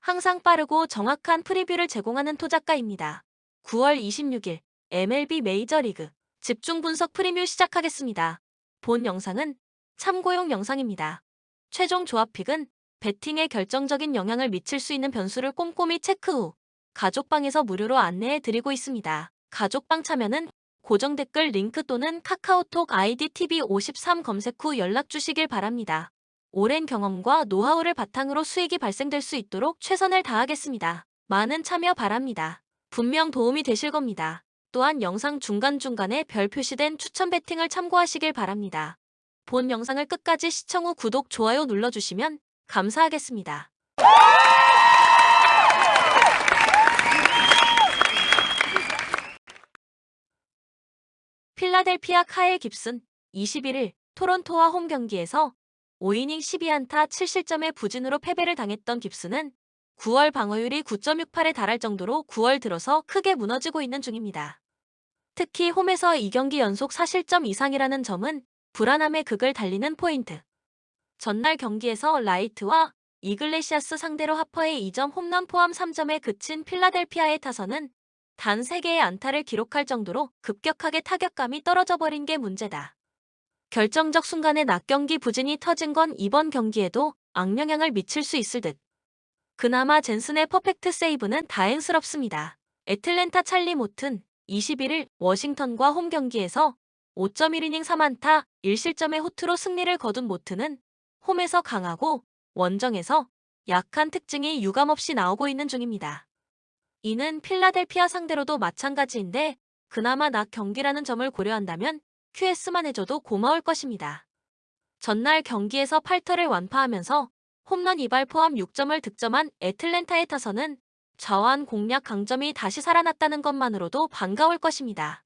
항상 빠르고 정확한 프리뷰를 제공하는 토작가입니다. 9월 26일 MLB 메이저리그 집중 분석 프리뷰 시작하겠습니다. 본 영상은 참고용 영상입니다. 최종 조합픽은 배팅에 결정적인 영향을 미칠 수 있는 변수를 꼼꼼히 체크 후 가족방에서 무료로 안내해 드리고 있습니다. 가족방 참여는 고정 댓글 링크 또는 카카오톡 아이디 TV53 검색 후 연락 주시길 바랍니다. 오랜 경험과 노하우를 바탕으로 수익이 발생될 수 있도록 최선을 다하겠습니다. 많은 참여 바랍니다. 분명 도움이 되실 겁니다. 또한 영상 중간중간에 별 표시된 추천 배팅을 참고하시길 바랍니다. 본 영상을 끝까지 시청 후 구독, 좋아요 눌러주시면 감사하겠습니다. 필라델피아 카일 깁슨 21일 토론토와 홈 경기에서 5이닝 12안타 7실점의 부진으로 패배를 당했던 깁슨은 9월 방어율이 9.68에 달할 정도로 9월 들어서 크게 무너지고 있는 중입니다. 특히 홈에서 2경기 연속 4실점 이상이라는 점은 불안함의 극을 달리는 포인트. 전날 경기에서 라이트와 이글레시아스 상대로 하퍼의 2점 홈런 포함 3점에 그친 필라델피아의 타선은 단 3개의 안타를 기록할 정도로 급격하게 타격감이 떨어져 버린 게 문제다. 결정적 순간에 낙경기 부진이 터진 건 이번 경기에도 악영향을 미칠 수 있을 듯. 그나마 젠슨의 퍼펙트 세이브는 다행스럽습니다. 애틀랜타 찰리 모튼 21일 워싱턴과 홈 경기에서 5.1이닝 3안타 1실점의 호투로 승리를 거둔 모튼은 홈에서 강하고 원정에서 약한 특징이 유감없이 나오고 있는 중입니다. 이는 필라델피아 상대로도 마찬가지인데 그나마 낮 경기라는 점을 고려한다면 QS만 해줘도 고마울 것입니다. 전날 경기에서 8터를 완파하면서 홈런 2발 포함 6점을 득점한 애틀랜타의 타선은 좌완 공략 강점이 다시 살아났다는 것만으로도 반가울 것입니다.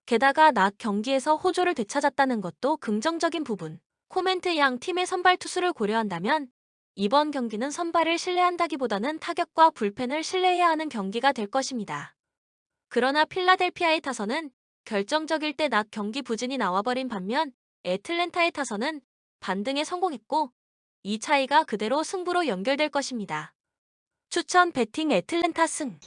게다가 낮 경기에서 호조를 되찾았다는 것도 긍정적인 부분. 코멘트 양 팀의 선발 투수를 고려한다면 이번 경기는 선발을 신뢰한다기보다는 타격과 불펜을 신뢰해야 하는 경기가 될 것입니다. 그러나 필라델피아의 타선은 결정적일 때 낮 경기 부진이 나와버린 반면 애틀랜타의 타선은 반등에 성공했고 이 차이가 그대로 승부로 연결될 것입니다. 추천 배팅 애틀랜타 승.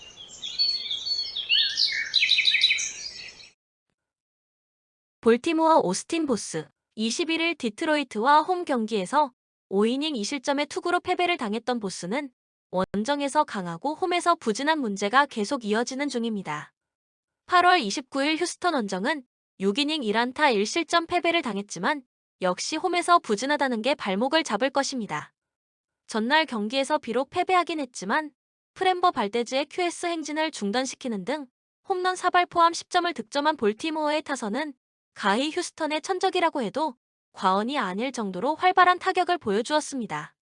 볼티모어 오스틴 보스 21일 디트로이트와 홈 경기에서 5이닝 2실점의 투구로 패배를 당했던 보스는 원정에서 강하고 홈에서 부진한 문제가 계속 이어지는 중입니다. 8월 29일 휴스턴 원정은 6이닝 1안타 1실점 패배를 당했지만 역시 홈에서 부진하다는 게 발목을 잡을 것입니다. 전날 경기에서 비록 패배하긴 했지만 프렘버 발데즈의 QS 행진을 중단시키는 등 홈런 4발 포함 10점을 득점한 볼티모어의 타선은 가히 휴스턴의 천적이라고 해도 과언이 아닐 정도로 활발한 타격을 보여주었습니다.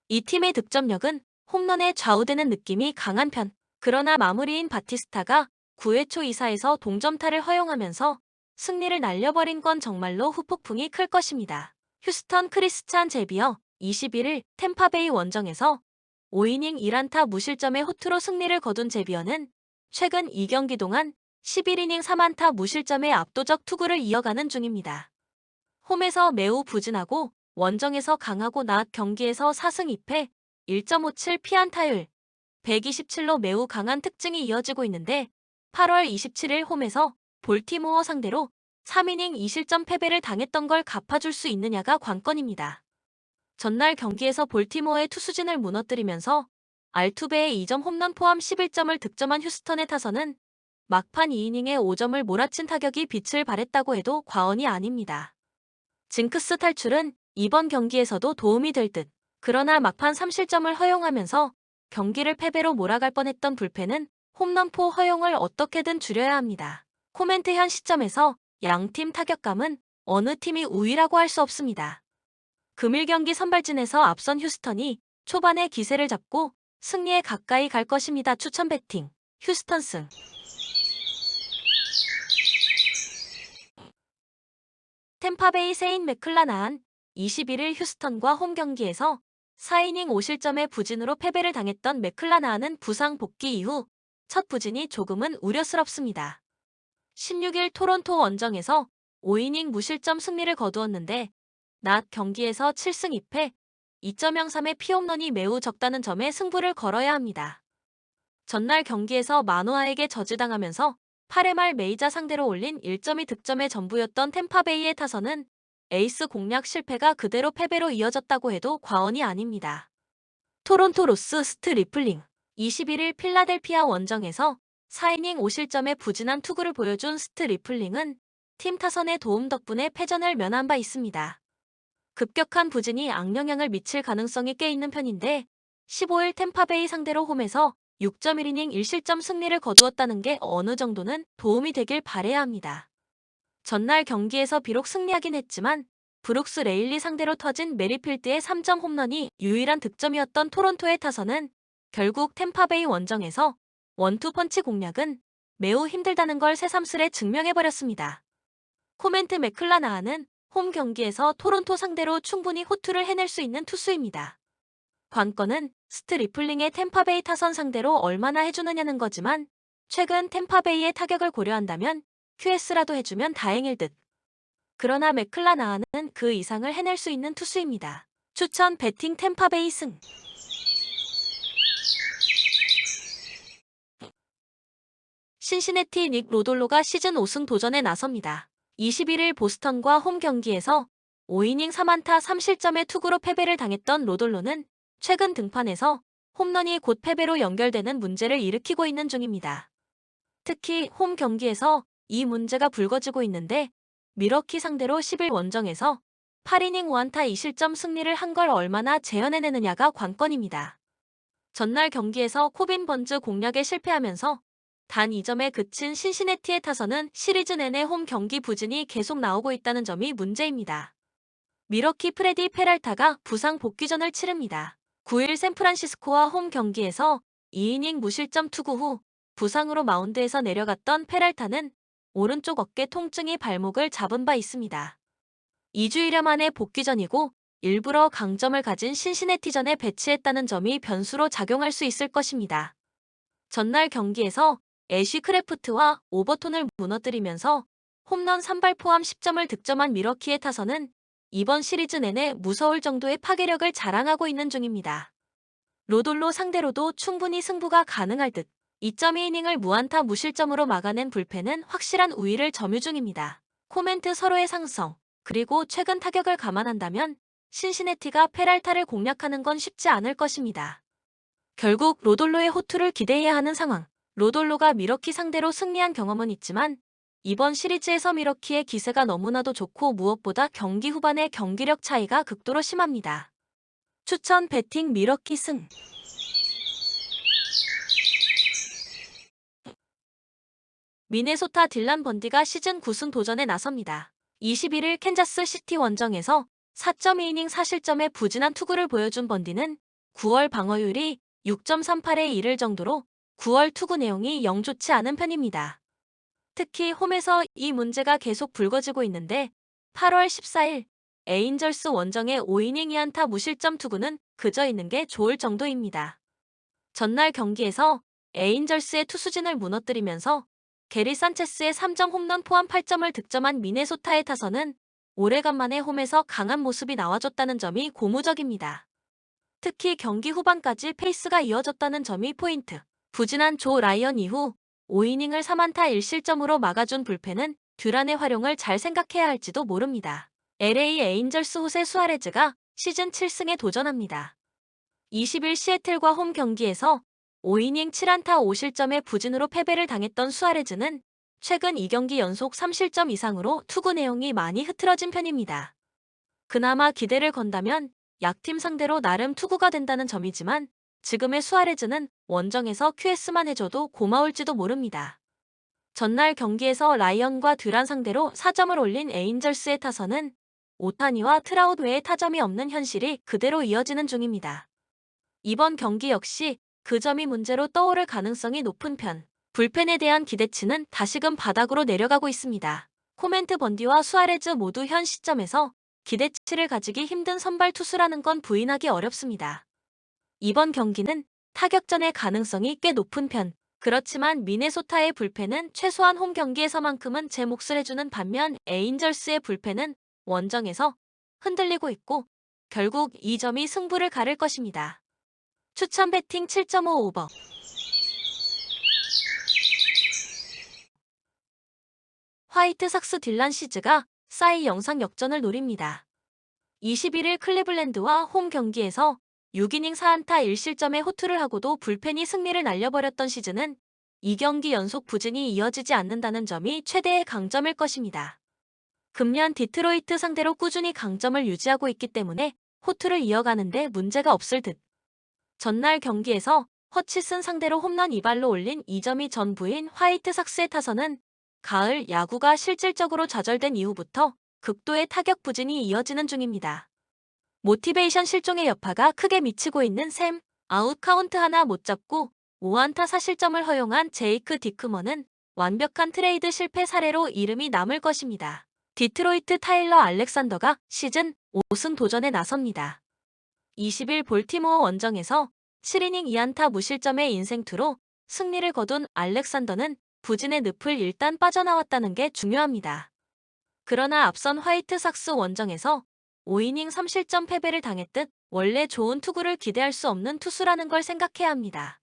이 팀의 득점력은 홈런에 좌우되는 느낌이 강한 편. 그러나 마무리인 바티스타가 9회 초 2사에서 동점타를 허용하면서 승리를 날려버린 건 정말로 후폭풍이 클 것입니다. 휴스턴 크리스찬 제비어 21일 템파베이 원정에서 5이닝 1안타 무실점의 호투로 승리를 거둔 제비어는 최근 2경기 동안 11이닝 3안타 무실점의 압도적 투구를 이어가는 중입니다. 홈에서 매우 부진하고 원정에서 강하고 낮 경기에서 4승 2패 1.57 피안타율 127로 매우 강한 특징이 이어지고 있는데 8월 27일 홈에서 볼티모어 상대로 3이닝 2실점 패배를 당했던 걸 갚아줄 수 있느냐가 관건입니다. 전날 경기에서 볼티모어의 투수진을 무너뜨리면서 알투베의 2점 홈런 포함 11점을 득점한 휴스턴의 타선은 막판 2이닝에 5점을 몰아친 타격이 빛을 발했다고 해도 과언이 아닙니다. 징크스 탈출은 이번 경기에서도 도움이 될 듯. 그러나 막판 3실점을 허용하면서 경기를 패배로 몰아갈 뻔했던 불펜은 홈런포 허용을 어떻게든 줄여야 합니다. 코멘트 현 시점에서 양팀 타격감은 어느 팀이 우위라고 할 수 없습니다. 금일 경기 선발진에서 앞선 휴스턴이 초반에 기세를 잡고 승리에 가까이 갈 것입니다. 추천 배팅 휴스턴 승. 템파베이 세인 맥클라나한 21일 휴스턴과 홈 경기에서 4이닝 5실점의 부진으로 패배를 당했던 맥클라나한은 부상 복귀 이후 첫 부진이 조금은 우려스럽습니다. 16일 토론토 원정에서 5이닝 무실점 승리를 거두었는데 낮 경기에서 7승 2패 2.03의 피홈런이 매우 적다는 점에 승부를 걸어야 합니다. 전날 경기에서 마노아에게 저지당하면서 8회 말 메이저 상대로 올린 1.2 득점의 전부였던 템파베이의 타선은 에이스 공략 실패가 그대로 패배로 이어졌다고 해도 과언이 아닙니다. 토론토 로스 스트 리플링 21일 필라델피아 원정에서 4이닝 5실점의 부진한 투구를 보여준 스트 리플링은 팀 타선의 도움 덕분에 패전을 면한 바 있습니다. 급격한 부진이 악영향을 미칠 가능성이 꽤 있는 편인데 15일 템파베이 상대로 홈에서 6.1이닝 1실점 승리를 거두었다는 게 어느 정도는 도움이 되길 바라야 합니다. 전날 경기에서 비록 승리하긴 했지만 브룩스 레일리 상대로 터진 메리필드의 3점 홈런이 유일한 득점이었던 토론토의 타선은 결국 템파베이 원정에서 원투펀치 공략은 매우 힘들다는 걸 새삼스레 증명해버렸습니다. 코멘트 맥클라나한은 홈 경기에서 토론토 상대로 충분히 호투를 해낼 수 있는 투수입니다. 관건은 스트 리플링의 템파베이 타선 상대로 얼마나 해주느냐는 거지만 최근 템파베이의 타격을 고려한다면 QS라도 해주면 다행일 듯. 그러나 맥클라나한은 그 이상을 해낼 수 있는 투수입니다. 추천 배팅 템파베이 승. 신시내티 닉 로돌로가 시즌 5승 도전에 나섭니다. 21일 보스턴과 홈 경기에서 5이닝 3안타 3실점의 투구로 패배를 당했던 로돌로는 최근 등판에서 홈런이 곧 패배로 연결되는 문제를 일으키고 있는 중입니다. 특히 홈 경기에서 이 문제가 불거지고 있는데 미러키 상대로 10일 원정에서 8이닝 5안타 2실점 승리를 한 걸 얼마나 재현해내느냐가 관건입니다. 전날 경기에서 코빈 번즈 공략에 실패하면서 단 2점에 그친 신시내티의 타선은 시리즈 내내 홈 경기 부진이 계속 나오고 있다는 점이 문제입니다. 미러키 프레디 페랄타가 부상 복귀전을 치릅니다. 9일 샌프란시스코와 홈 경기에서 2이닝 무실점 투구 후 부상으로 마운드에서 내려갔던 페랄타는 오른쪽 어깨 통증이 발목을 잡은 바 있습니다. 2주일여 만에 복귀전이고 일부러 강점을 가진 신시내티전에 배치했다는 점이 변수로 작용할 수 있을 것입니다. 전날 경기에서 애쉬 크래프트와 오버톤을 무너뜨리면서 홈런 3발 포함 10점을 득점한 미러키의 타선은 이번 시리즈 내내 무서울 정도의 파괴력을 자랑하고 있는 중입니다. 로돌로 상대로도 충분히 승부가 가능할 듯 2.2이닝을 무안타 무실점으로 막아낸 불펜은 확실한 우위를 점유 중입니다. 코멘트 서로의 상성, 그리고 최근 타격을 감안한다면 신시내티가 페랄타를 공략하는 건 쉽지 않을 것입니다. 결국 로돌로의 호투를 기대해야 하는 상황. 로돌로가 미러키 상대로 승리한 경험은 있지만 이번 시리즈에서 미러키의 기세가 너무나도 좋고 무엇보다 경기 후반의 경기력 차이가 극도로 심합니다. 추천 배팅 미러키 승. 미네소타 딜란 번디가 시즌 9승 도전에 나섭니다. 21일 캔자스 시티 원정에서 4.2이닝 4실점의 부진한 투구를 보여준 번디는 9월 방어율이 6.38에 이를 정도로 9월 투구 내용이 영 좋지 않은 편입니다. 특히 홈에서 이 문제가 계속 불거지고 있는데 8월 14일 에인절스 원정의 5이닝 2안타 무실점 투구는 그저 있는 게 좋을 정도입니다. 전날 경기에서 에인절스의 투수진을 무너뜨리면서 게리 산체스의 3점 홈런 포함 8점을 득점한 미네소타의 타선은 오래간만에 홈에서 강한 모습이 나와줬다는 점이 고무적입니다. 특히 경기 후반까지 페이스가 이어졌다는 점이 포인트. 부진한 조 라이언 이후 5이닝을 3안타 1실점으로 막아준 불펜은 듀란의 활용을 잘 생각해야 할지도 모릅니다. LA 에인절스 호세 수아레즈가 시즌 7승에 도전합니다. 20일 시애틀과 홈 경기에서 5이닝 7안타 5실점의 부진으로 패배를 당했던 수아레즈는 최근 2경기 연속 3실점 이상으로 투구 내용이 많이 흐트러진 편입니다. 그나마 기대를 건다면 약팀 상대로 나름 투구가 된다는 점이지만 지금의 수아레즈는 원정에서 QS만 해줘도 고마울지도 모릅니다. 전날 경기에서 라이언과 듀란 상대로 4점을 올린 에인절스의 타선은 오타니와 트라우드 외에 타점이 없는 현실이 그대로 이어지는 중입니다. 이번 경기 역시 그 점이 문제로 떠오를 가능성이 높은 편. 불펜에 대한 기대치는 다시금 바닥으로 내려가고 있습니다. 코멘트 번디와 수아레즈 모두 현 시점에서 기대치를 가지기 힘든 선발 투수라는 건 부인하기 어렵습니다. 이번 경기는 타격전의 가능성이 꽤 높은 편. 그렇지만 미네소타의 불펜은 최소한 홈 경기에서만큼은 제 몫을 해주는 반면 에인절스의 불펜은 원정에서 흔들리고 있고 결국 이 점이 승부를 가를 것입니다. 추천 배팅 7.5 오버. 화이트삭스 딜란 시즈가 싸이 영상 역전을 노립니다. 21일 클리블랜드와 홈 경기에서 6이닝 4안타 1실점의 호투를 하고도 불펜이 승리를 날려버렸던 시즈는 2경기 연속 부진이 이어지지 않는다는 점이 최대의 강점일 것입니다. 금년 디트로이트 상대로 꾸준히 강점을 유지하고 있기 때문에 호투를 이어가는데 문제가 없을 듯. 전날 경기에서 허치슨 상대로 홈런 2발로 올린 2점이 전부인 화이트삭스의 타선은 가을 야구가 실질적으로 좌절된 이후부터 극도의 타격 부진이 이어지는 중입니다. 모티베이션 실종의 여파가 크게 미치고 있는 셈, 아웃 카운트 하나 못 잡고 5안타 4실점을 허용한 제이크 디크먼은 완벽한 트레이드 실패 사례로 이름이 남을 것입니다. 디트로이트 타일러 알렉산더가 시즌 5승 도전에 나섭니다. 20일 볼티모어 원정에서 7이닝 2안타 무실점의 인생투로 승리를 거둔 알렉산더는 부진의 늪을 일단 빠져나왔다는 게 중요합니다. 그러나 앞선 화이트삭스 원정에서 5이닝 3실점 패배를 당했듯 원래 좋은 투구를 기대할 수 없는 투수라는 걸 생각해야 합니다.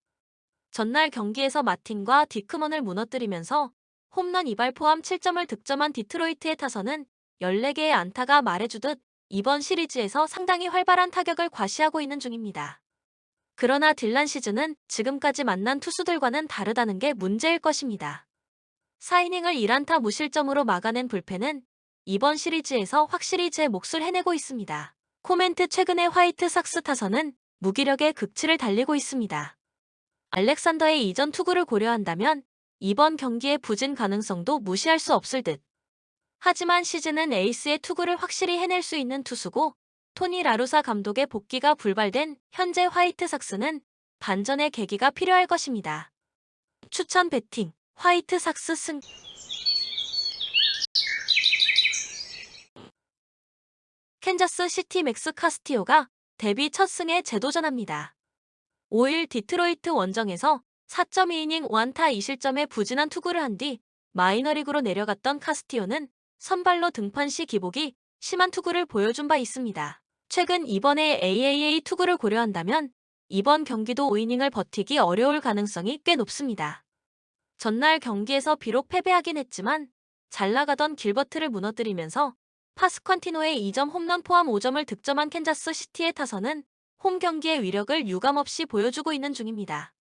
전날 경기에서 마틴과 디크먼을 무너뜨리면서 홈런 2발 포함 7점을 득점한 디트로이트의 타선은 14개의 안타가 말해주듯 이번 시리즈에서 상당히 활발한 타격을 과시하고 있는 중입니다. 그러나 딜란 시즈는 지금까지 만난 투수들과는 다르다는 게 문제일 것입니다. 4이닝을 1안타 무실점으로 막아낸 불펜은 이번 시리즈에서 확실히 제 몫을 해내고 있습니다. 코멘트 최근의 화이트삭스 타선은 무기력의 극치를 달리고 있습니다. 알렉산더의 이전 투구를 고려한다면 이번 경기의 부진 가능성도 무시할 수 없을 듯. 하지만 시즌은 에이스의 투구를 확실히 해낼 수 있는 투수고 토니 라루사 감독의 복귀가 불발된 현재 화이트삭스는 반전의 계기가 필요할 것입니다. 추천 배팅 화이트삭스 승. 캔자스 시티 맥스 카스티오가 데뷔 첫 승에 재도전합니다. 5일 디트로이트 원정에서 4.2이닝 5안타 2실점의 부진한 투구를 한 뒤 마이너리그로 내려갔던 카스티오는 선발로 등판 시 기복이 심한 투구를 보여준 바 있습니다. 최근 이번에 AAA 투구를 고려한다면 이번 경기도 5이닝을 버티기 어려울 가능성이 꽤 높습니다. 전날 경기에서 비록 패배하긴 했지만 잘 나가던 길버트를 무너뜨리면서 파스퀀티노의 2점 홈런 포함 5점을 득점한 캔자스 시티의 타선은 홈 경기의 위력을 유감없이 보여주고 있는 중입니다.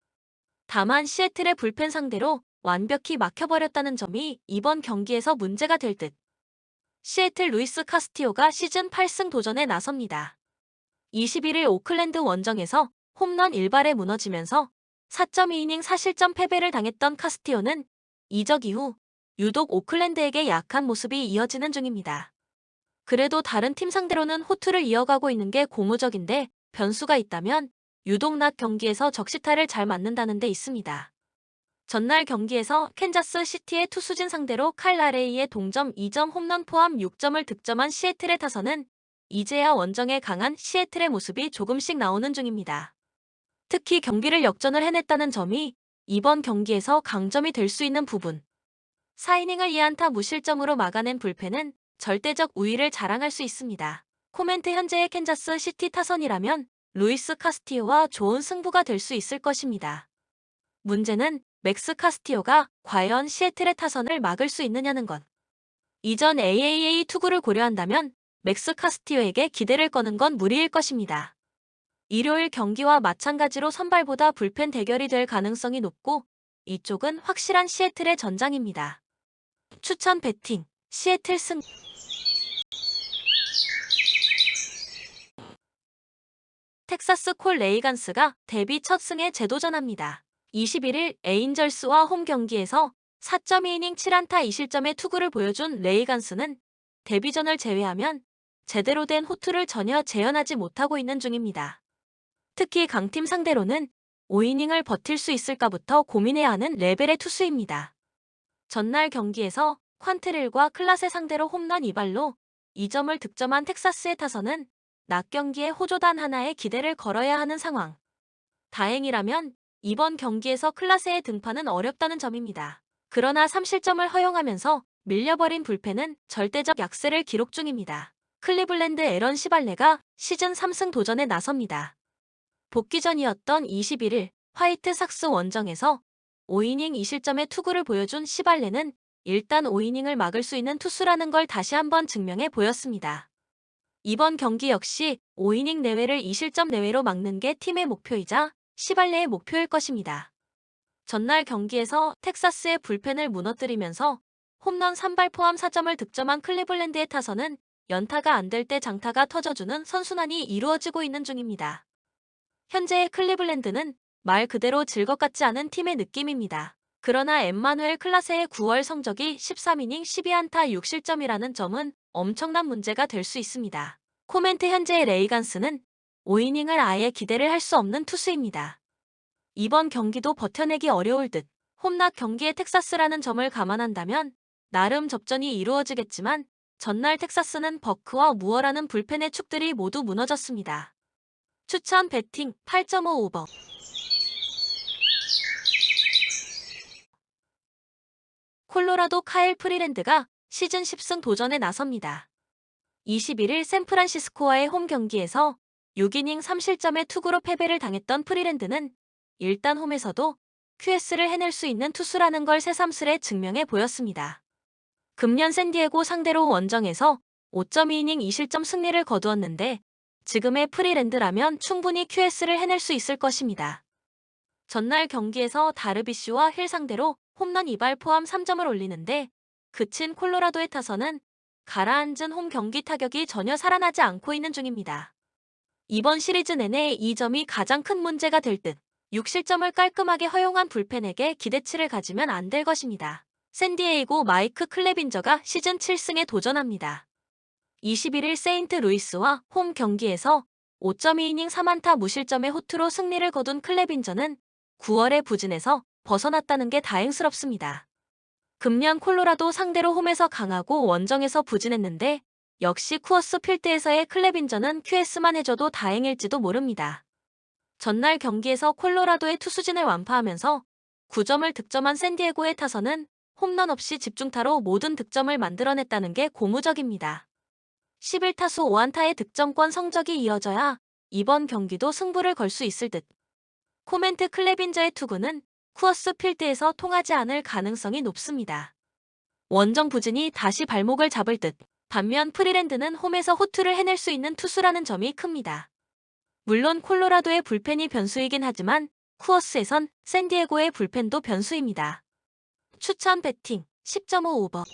다만 시애틀의 불펜 상대로 완벽히 막혀버렸다는 점이 이번 경기에서 문제가 될 듯. 시애틀 루이스 카스티오가 시즌 8승 도전에 나섭니다. 21일 오클랜드 원정에서 홈런 1발에 무너지면서 4.2이닝 4실점 패배를 당했던 카스티오는 이적 이후 유독 오클랜드에게 약한 모습이 이어지는 중입니다. 그래도 다른 팀 상대로는 호투를 이어가고 있는 게 고무적인데 변수가 있다면 유독 낮 경기에서 적시타를 잘 맞는다는 데 있습니다. 전날 경기에서 캔자스 시티의 투수진 상대로 칼 라레이의 동점 2점 홈런 포함 6점을 득점한 시애틀의 타선은 이제야 원정에 강한 시애틀의 모습이 조금씩 나오는 중입니다. 특히 경기를 역전을 해냈다는 점이 이번 경기에서 강점이 될 수 있는 부분. 4이닝을 2안타 무실점으로 막아낸 불펜은 절대적 우위를 자랑할 수 있습니다. 코멘트 현재의 캔자스 시티 타선이라면 루이스 카스티오와 좋은 승부가 될 수 있을 것입니다. 문제는 맥스 카스티오가 과연 시애틀의 타선을 막을 수 있느냐는 것. 이전 AAA 투구를 고려한다면 맥스 카스티오에게 기대를 거는 건 무리일 것입니다. 일요일 경기와 마찬가지로 선발보다 불펜 대결이 될 가능성이 높고 이쪽은 확실한 시애틀의 전장입니다. 추천 배팅 시애틀 승. 텍사스 콜 레이간스가 데뷔 첫 승에 재도전합니다. 21일 에인절스와 홈 경기에서 4.2이닝 7안타 2실점의 투구를 보여준 레이간스는 데뷔전을 제외하면 제대로 된 호투를 전혀 재현하지 못하고 있는 중입니다. 특히 강팀 상대로는 5이닝을 버틸 수 있을까부터 고민해야 하는 레벨의 투수입니다. 전날 경기에서 퀀트렐과 클라세 상대로 홈런 2발로 2점을 득점한 텍사스의 타선은 낮 경기에 호조단 하나에 기대를 걸어야 하는 상황. 다행이라면 이번 경기에서 클라세의 등판은 어렵다는 점입니다. 그러나 3실점을 허용하면서 밀려버린 불펜은 절대적 약세를 기록 중입니다. 클리블랜드 에런 시발레가 시즌 3승 도전에 나섭니다. 복귀 전이었던 21일 화이트삭스 원정에서 5이닝 2실점의 투구를 보여준 시발레는 일단 5이닝을 막을 수 있는 투수라는 걸 다시 한번 증명해 보였습니다. 이번 경기 역시 5이닝 내외를 2실점 내외로 막는 게 팀의 목표이자 시발레의 목표일 것입니다. 전날 경기에서 텍사스의 불펜을 무너뜨리면서 홈런 3발 포함 4점을 득점한 클리블랜드의 타선은 연타가 안 될 때 장타가 터져주는 선순환이 이루어지고 있는 중입니다. 현재의 클리블랜드는 말 그대로 질 것 같지 않은 팀의 느낌입니다. 그러나 엠마누엘 클라세의 9월 성적이 13이닝 12안타 6실점이라는 점은 엄청난 문제가 될 수 있습니다. 코멘트 현재의 레이간스는 5이닝을 아예 기대를 할 수 없는 투수입니다. 이번 경기도 버텨내기 어려울 듯 홈낮 경기의 텍사스라는 점을 감안한다면 나름 접전이 이루어지겠지만 전날 텍사스는 버크와 무어라는 불펜의 축들이 모두 무너졌습니다. 추천 배팅 8.5 오버. 콜로라도 카일 프리랜드가 시즌 10승 도전에 나섭니다. 21일 샌프란시스코와의 홈 경기에서 6이닝 3실점의 투구로 패배를 당했던 프리랜드는 일단 홈에서도 QS를 해낼 수 있는 투수라는 걸 새삼스레 증명해 보였습니다. 금년 샌디에고 상대로 원정에서 5.2이닝 2실점 승리를 거두었는데 지금의 프리랜드라면 충분히 QS를 해낼 수 있을 것입니다. 전날 경기에서 다르비쉬와 힐 상대로 홈런 2발 포함 3점을 올리는데 그친 콜로라도의 타선은 가라앉은 홈 경기 타격이 전혀 살아나지 않고 있는 중입니다. 이번 시리즈 내내 이 점이 가장 큰 문제가 될 듯 6실점을 깔끔하게 허용한 불펜에게 기대치를 가지면 안 될 것입니다. 샌디에이고 마이크 클레빈저가 시즌 7승에 도전합니다. 21일 세인트 루이스와 홈 경기에서 5.2이닝 3안타 무실점의 호투로 승리를 거둔 클레빈저는 9월의 부진에서 벗어났다는 게 다행스럽습니다. 금년 콜로라도 상대로 홈에서 강하고 원정에서 부진했는데 역시 쿠어스 필드에서의 클레빈저는 QS만 해줘도 다행일지도 모릅니다. 전날 경기에서 콜로라도의 투수진을 완파하면서 9점을 득점한 샌디에고의 타선은 홈런 없이 집중타로 모든 득점을 만들어냈다는 게 고무적입니다. 11타수 5안타의 득점권 성적이 이어져야 이번 경기도 승부를 걸 수 있을 듯. 코멘트 클레빈저의 투구는 쿠어스 필드에서 통하지 않을 가능성이 높습니다. 원정 부진이 다시 발목을 잡을 듯. 반면 프리랜드는 홈에서 호투를 해낼 수 있는 투수라는 점이 큽니다. 물론 콜로라도의 불펜이 변수이긴 하지만 쿠어스에선 샌디에고의 불펜도 변수입니다. 추천 배팅 10.5 오버.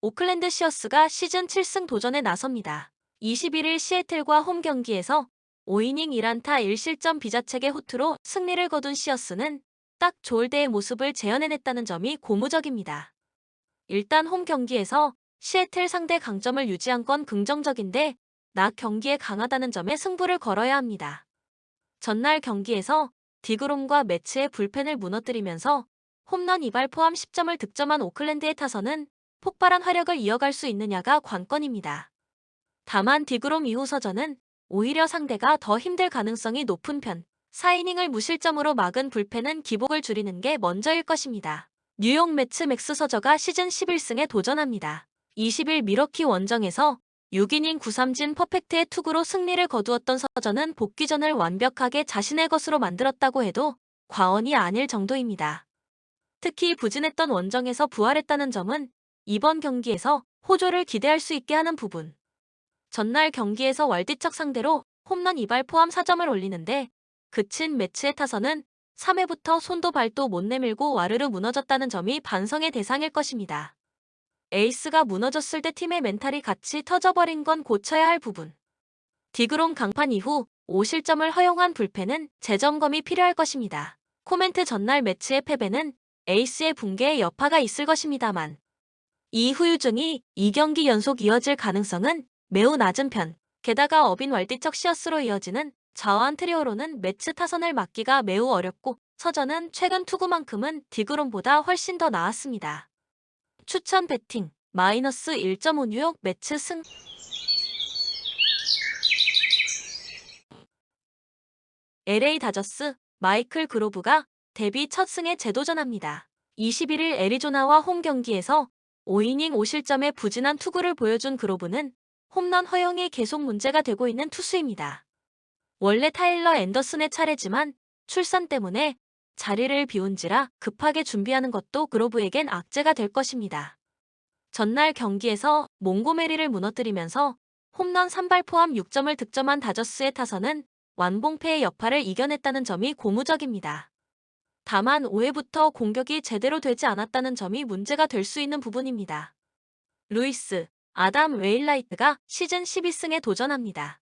오클랜드 시어스가 시즌 7승 도전에 나섭니다. 21일 시애틀과 홈 경기에서 5이닝 1안타 1실점 비자책의 호투로 승리를 거둔 시어스는 딱 좋을 때의 모습을 재현해냈다는 점이 고무적입니다. 일단 홈 경기에서 시애틀 상대 강점을 유지한 건 긍정적인데 낮 경기에 강하다는 점에 승부를 걸어야 합니다. 전날 경기에서 디그롬과 매츠의 불펜을 무너뜨리면서 홈런 2발 포함 10점을 득점한 오클랜드의 타선은 폭발한 화력을 이어갈 수 있느냐가 관건입니다. 다만 디그롬 이후 서전은 오히려 상대가 더 힘들 가능성이 높은 편, 4이닝을 무실점으로 막은 불펜은 기복을 줄이는 게 먼저일 것입니다. 뉴욕 매츠 맥스 서저가 시즌 11승에 도전합니다. 20일 미러키 원정에서 6이닝 9삼진 퍼펙트의 투구로 승리를 거두었던 서저는 복귀전을 완벽하게 자신의 것으로 만들었다고 해도 과언이 아닐 정도입니다. 특히 부진했던 원정에서 부활했다는 점은 이번 경기에서 호조를 기대할 수 있게 하는 부분. 전날 경기에서 월디척 상대로 홈런 2발 포함 4점을 올리는데 그친 매츠의 타선은 3회부터 손도 발도 못 내밀고 와르르 무너졌다는 점이 반성의 대상일 것입니다. 에이스가 무너졌을 때 팀의 멘탈이 같이 터져버린 건 고쳐야 할 부분. 디그롬 강판 이후 5실점을 허용한 불펜은 재점검이 필요할 것입니다. 코멘트 전날 매치의 패배는 에이스의 붕괴에 여파가 있을 것입니다만 이 후유증이 2경기 연속 이어질 가능성은 매우 낮은 편. 게다가 어빈 월디척 시어스로 이어지는 좌완 트리오로는 매츠 타선을 막기가 매우 어렵고 서전은 최근 투구만큼은 디그롬보다 훨씬 더 나았습니다. 추천 배팅 마이너스 1.5 뉴욕 매츠 승. LA 다저스 마이클 그로브가 데뷔 첫 승에 재도전합니다. 21일 애리조나와 홈 경기에서 5이닝 5실점의 부진한 투구를 보여준 그로브는 홈런 허용이 계속 문제가 되고 있는 투수입니다. 원래 타일러 앤더슨의 차례지만 출산 때문에 자리를 비운지라 급하게 준비하는 것도 그로브에겐 악재가 될 것입니다. 전날 경기에서 몽고메리를 무너뜨리면서 홈런 3발 포함 6점을 득점한 다저스의 타선은 완봉패의 여파를 이겨냈다는 점이 고무적입니다. 다만 5회부터 공격이 제대로 되지 않았다는 점이 문제가 될 수 있는 부분입니다. 루이스, 아담 웨일라이트가 시즌 12승에 도전합니다.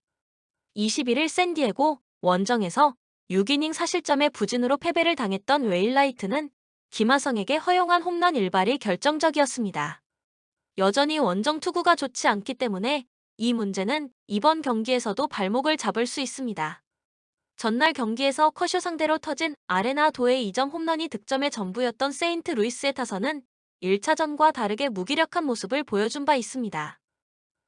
21일 샌디에고 원정에서 6이닝 4실점의 부진으로 패배를 당했던 웨일라이트는 김하성에게 허용한 홈런 1발이 결정적이었습니다. 여전히 원정 투구가 좋지 않기 때문에 이 문제는 이번 경기에서도 발목을 잡을 수 있습니다. 전날 경기에서 커쇼 상대로 터진 아레나도의 2점 홈런이 득점의 전부였던 세인트 루이스의 타선은 1차전과 다르게 무기력한 모습을 보여준 바 있습니다.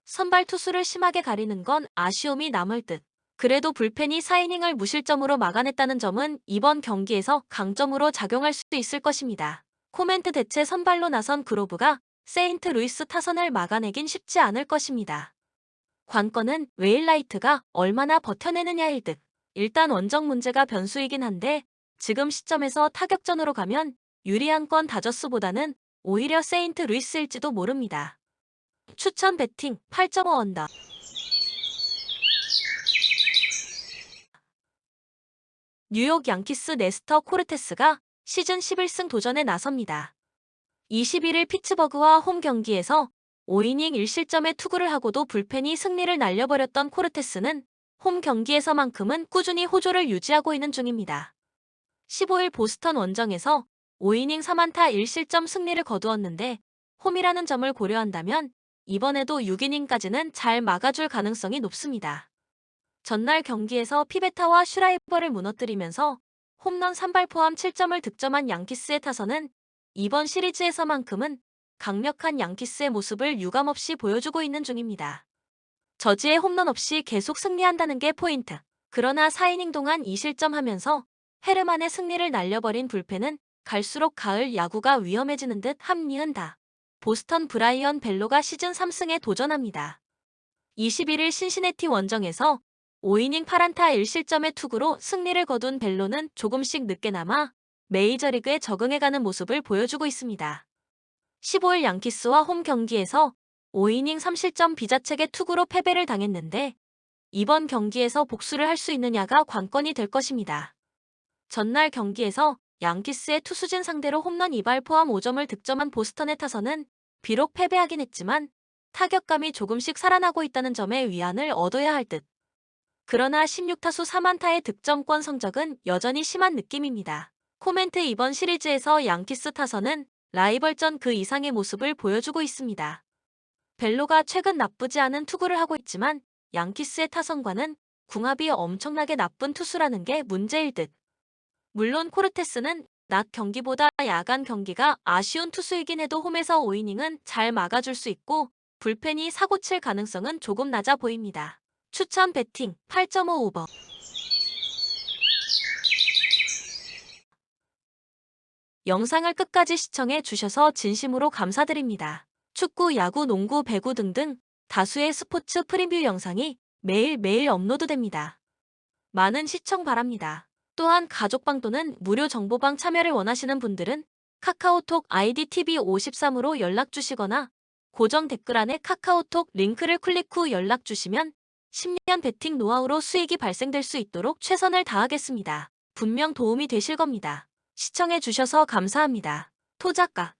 선발 투수를 심하게 가리는 건 아쉬움이 남을 듯. 그래도 불펜이 4이닝을 무실점으로 막아냈다는 점은 이번 경기에서 강점으로 작용할 수도 있을 것입니다. 코멘트 대체 선발로 나선 그로브가 세인트 루이스 타선을 막아내긴 쉽지 않을 것입니다. 관건은 웨일라이트가 얼마나 버텨내느냐일 듯. 일단 원정 문제가 변수이긴 한데 지금 시점에서 타격전으로 가면 유리한 건 다저스보다는 오히려 세인트 루이스일지도 모릅니다. 추천 배팅 8.5 언더. 뉴욕 양키스 네스터 코르테스가 시즌 11승 도전에 나섭니다. 21일 피츠버그와 홈 경기에서 5이닝 1실점의 투구를 하고도 불펜이 승리를 날려버렸던 코르테스는 홈 경기에서만큼은 꾸준히 호조를 유지하고 있는 중입니다. 15일 보스턴 원정에서 5이닝 3안타 1실점 승리를 거두었는데 홈이라는 점을 고려한다면 이번에도 6이닝까지는 잘 막아줄 가능성이 높습니다. 전날 경기에서 피베타와 슈라이버를 무너뜨리면서 홈런 3발 포함 7점을 득점한 양키스의 타선은 이번 시리즈에서만큼은 강력한 양키스의 모습을 유감없이 보여주고 있는 중입니다. 저지의 홈런 없이 계속 승리한다는 게 포인트. 그러나 4이닝 동안 2실점하면서 헤르만의 승리를 날려버린 불펜은 갈수록 가을 야구가 위험해지는 듯 합리은다. 보스턴 브라이언 벨로가 시즌 3승에 도전합니다. 21일 신시내티 원정에서 5이닝 8안타 1실점의 투구로 승리를 거둔 벨로는 조금씩 늦게나마 메이저리그에 적응해가는 모습을 보여주고 있습니다. 15일 양키스와 홈 경기에서 5이닝 3실점 비자책의 투구로 패배를 당했는데 이번 경기에서 복수를 할 수 있느냐가 관건이 될 것입니다. 전날 경기에서 양키스의 투수진 상대로 홈런 2발 포함 5점을 득점한 보스턴의 타선은 비록 패배하긴 했지만 타격감이 조금씩 살아나고 있다는 점에 위안을 얻어야 할 듯. 그러나 16타수 3안타의 득점권 성적은 여전히 심한 느낌입니다. 코멘트 이번 시리즈에서 양키스 타선은 라이벌전 그 이상의 모습을 보여주고 있습니다. 벨로가 최근 나쁘지 않은 투구를 하고 있지만 양키스의 타선과는 궁합이 엄청나게 나쁜 투수라는 게 문제일 듯. 물론 코르테스는 낮 경기보다 야간 경기가 아쉬운 투수이긴 해도 홈에서 5이닝은 잘 막아줄 수 있고 불펜이 사고칠 가능성은 조금 낮아 보입니다. 추천 배팅 8.5 오버. 영상을 끝까지 시청해 주셔서 진심으로 감사드립니다. 축구, 야구, 농구, 배구 등등 다수의 스포츠 프리뷰 영상이 매일매일 업로드됩니다. 많은 시청 바랍니다. 또한 가족방 또는 무료 정보방 참여를 원하시는 분들은 카카오톡 아이디 TV53으로 연락 주시거나 고정 댓글란에 카카오톡 링크를 클릭 후 연락 주시면 10년 베팅 노하우로 수익이 발생될 수 있도록 최선을 다하겠습니다. 분명 도움이 되실 겁니다. 시청해 주셔서 감사합니다. 토작가